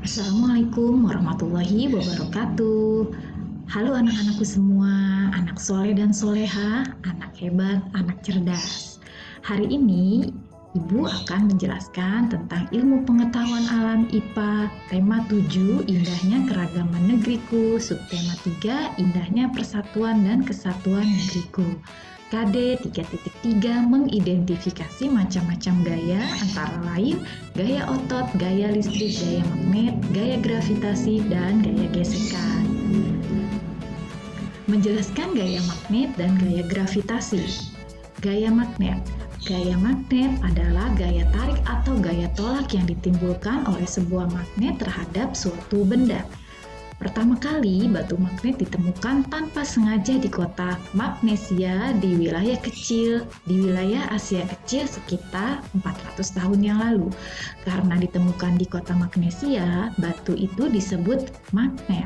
Assalamualaikum warahmatullahi wabarakatuh. Halo anak-anakku semua, anak soleh dan soleha, anak hebat, anak cerdas. Hari ini Ibu akan menjelaskan tentang ilmu pengetahuan alam IPA, tema 7, indahnya keragaman negeriku, subtema 3, indahnya persatuan dan kesatuan negeriku. KD 3.3 mengidentifikasi macam-macam gaya, antara lain gaya otot, gaya listrik, gaya magnet, gaya gravitasi, dan gaya gesekan. Menjelaskan gaya magnet dan gaya gravitasi. Gaya magnet. Gaya magnet adalah gaya tarik atau gaya tolak yang ditimbulkan oleh sebuah magnet terhadap suatu benda. Pertama kali batu magnet ditemukan tanpa sengaja di kota Magnesia di wilayah Asia kecil sekitar 400 tahun yang lalu. Karena ditemukan di kota Magnesia, batu itu disebut magnet.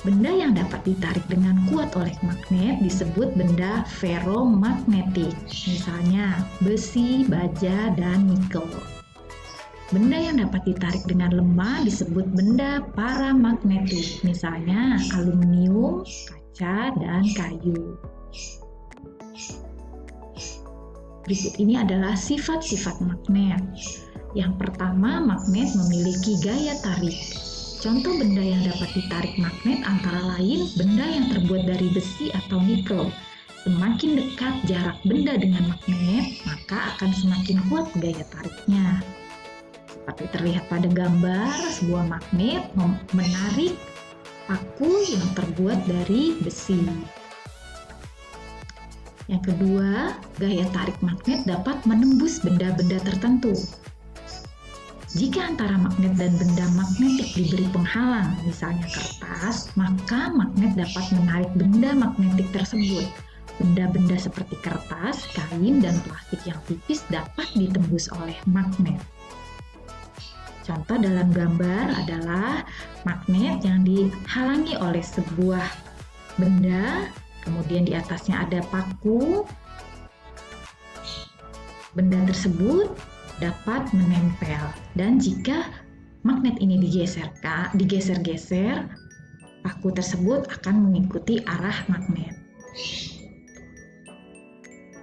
Benda yang dapat ditarik dengan kuat oleh magnet disebut benda ferromagnetik, misalnya besi, baja, dan nikel. Benda yang dapat ditarik dengan lemah disebut benda paramagnetik, misalnya aluminium, kaca, dan kayu. Berikut ini adalah sifat-sifat magnet. Yang pertama, magnet memiliki gaya tarik. Contoh benda yang dapat ditarik magnet antara lain benda yang terbuat dari besi atau nikel. Semakin dekat jarak benda dengan magnet, maka akan semakin kuat gaya tariknya. Seperti terlihat pada gambar, sebuah magnet menarik paku yang terbuat dari besi. Yang kedua, gaya tarik magnet dapat menembus benda-benda tertentu. Jika antara magnet dan benda magnetik diberi penghalang, misalnya kertas, maka magnet dapat menarik benda magnetik tersebut. Benda-benda seperti kertas, kain, dan plastik yang tipis dapat ditembus oleh magnet. Contoh dalam gambar adalah magnet yang dihalangi oleh sebuah benda, kemudian di atasnya ada paku. Benda tersebut dapat menempel, dan jika magnet ini digeser-geser, paku tersebut akan mengikuti arah magnet.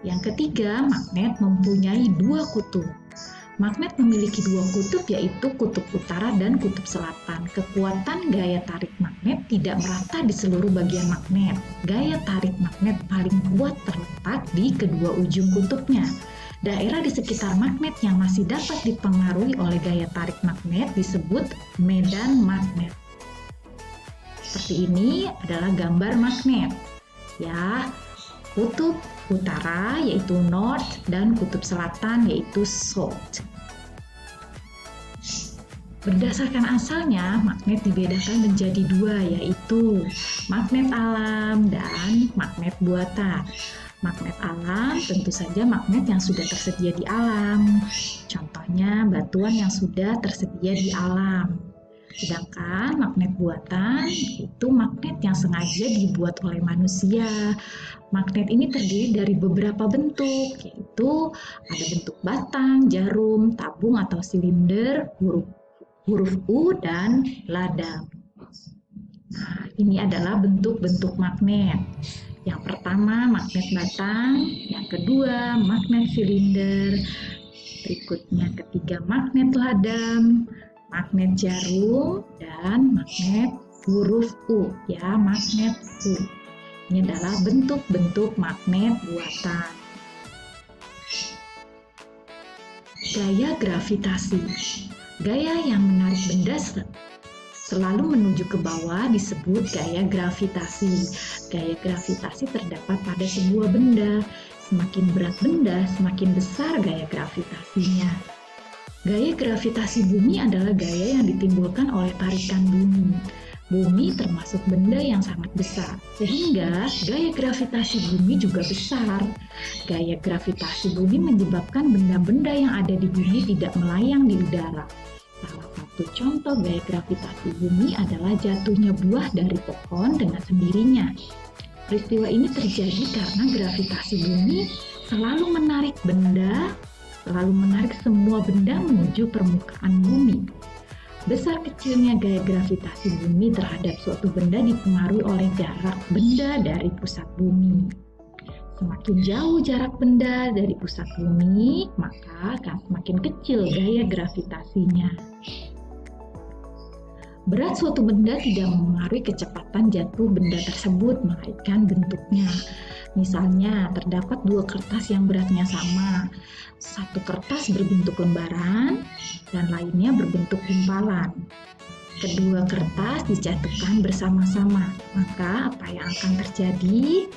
Yang ketiga, magnet mempunyai dua kutub. Magnet memiliki dua kutub, yaitu kutub utara dan kutub selatan. Kekuatan gaya tarik magnet tidak merata di seluruh bagian magnet. Gaya tarik magnet paling kuat terletak di kedua ujung kutubnya. Daerah di sekitar magnet yang masih dapat dipengaruhi oleh gaya tarik magnet disebut medan magnet. Seperti ini adalah gambar magnet. Ya, kutub utara yaitu north dan kutub selatan yaitu south. Berdasarkan asalnya, magnet dibedakan menjadi dua, yaitu magnet alam dan magnet buatan. Magnet alam tentu saja magnet yang sudah tersedia di alam. Contohnya batuan yang sudah tersedia di alam. Sedangkan magnet buatan itu magnet yang sengaja dibuat oleh manusia. Magnet ini terdiri dari beberapa bentuk, yaitu ada bentuk batang, jarum, tabung atau silinder, huruf U, dan ladang. Nah, ini adalah bentuk-bentuk magnet. Yang pertama magnet batang, yang kedua magnet silinder, berikutnya ketiga magnet ladang, magnet jarum, dan magnet huruf U, ya, magnet U. Ini adalah bentuk-bentuk magnet buatan. Gaya gravitasi. Gaya yang menarik benda selalu menuju ke bawah disebut gaya gravitasi. Gaya gravitasi terdapat pada sebuah benda. Semakin berat benda, semakin besar gaya gravitasinya. Gaya gravitasi bumi adalah gaya yang ditimbulkan oleh tarikan bumi. Bumi termasuk benda yang sangat besar, sehingga gaya gravitasi bumi juga besar. Gaya gravitasi bumi menyebabkan benda-benda yang ada di bumi tidak melayang di udara. Salah satu contoh gaya gravitasi bumi adalah jatuhnya buah dari pohon dengan sendirinya. Peristiwa ini terjadi karena gravitasi bumi selalu menarik semua benda menuju permukaan bumi. Besar kecilnya gaya gravitasi bumi terhadap suatu benda dipengaruhi oleh jarak benda dari pusat bumi. Semakin jauh jarak benda dari pusat bumi, maka akan semakin kecil gaya gravitasinya. Berat suatu benda tidak mempengaruhi kecepatan jatuh benda tersebut, melainkan bentuknya. Misalnya, terdapat dua kertas yang beratnya sama. Satu kertas berbentuk lembaran dan lainnya berbentuk gumpalan. Kedua kertas dijatuhkan bersama-sama, maka apa yang akan terjadi?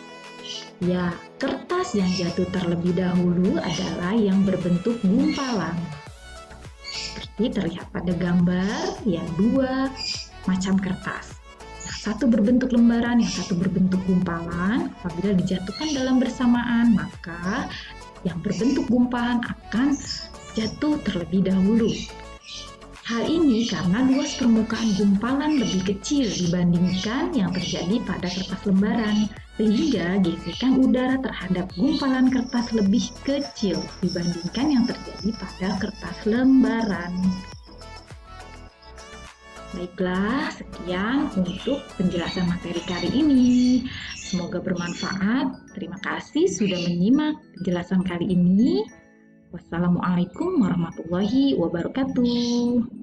Ya, kertas yang jatuh terlebih dahulu adalah yang berbentuk gumpalan. Seperti terlihat pada gambar, ya dua macam kertas. Satu berbentuk lembaran, yang satu berbentuk gumpalan. Apabila dijatuhkan dalam bersamaan, maka yang berbentuk gumpalan akan jatuh terlebih dahulu. Hal ini karena luas permukaan gumpalan lebih kecil dibandingkan yang terjadi pada kertas lembaran, sehingga gesekan udara terhadap gumpalan kertas lebih kecil dibandingkan yang terjadi pada kertas lembaran. Baiklah, sekian untuk penjelasan materi kali ini. Semoga bermanfaat. Terima kasih sudah menyimak penjelasan kali ini. Wassalamualaikum warahmatullahi wabarakatuh.